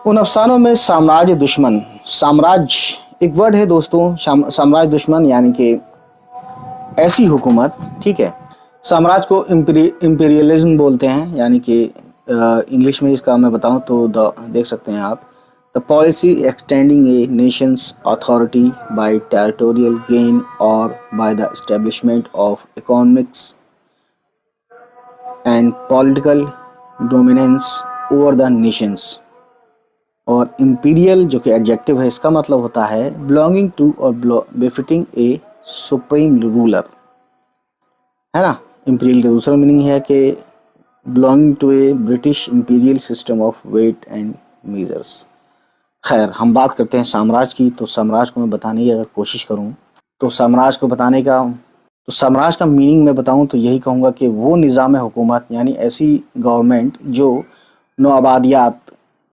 उन अफसानों में साम्राज्य दुश्मन, साम्राज्य एक वर्ड है दोस्तों, साम्राज्य दुश्मन यानी कि ऐसी हुकूमत, ठीक है। साम्राज्य को इंपीरियलिज्म बोलते हैं, यानी कि इंग्लिश में इसका मैं बताऊं तो देख सकते हैं आप, the policy extending a nation's authority by territorial gain और by the establishment of economics and political dominance over the nations. और इंपीरियल जो कि एडजेक्टिव है, इसका मतलब होता है बिलोंगिंग टू और बेफिटिंग ए सुप्रीम रूलर, है ना। इंपीरियल का दूसरा मीनिंग है कि belonging to a British imperial system of weight and measures. खैर, हम बात करते हैं साम्राज्य की। तो साम्राज्य को मैं बताने की अगर कोशिश करूं तो साम्राज्य का मीनिंग मैं बताऊं तो यही कहूँगा कि वो निज़ाम हुकूमत, यानी ऐसी गवर्नमेंट जो नौआबादियात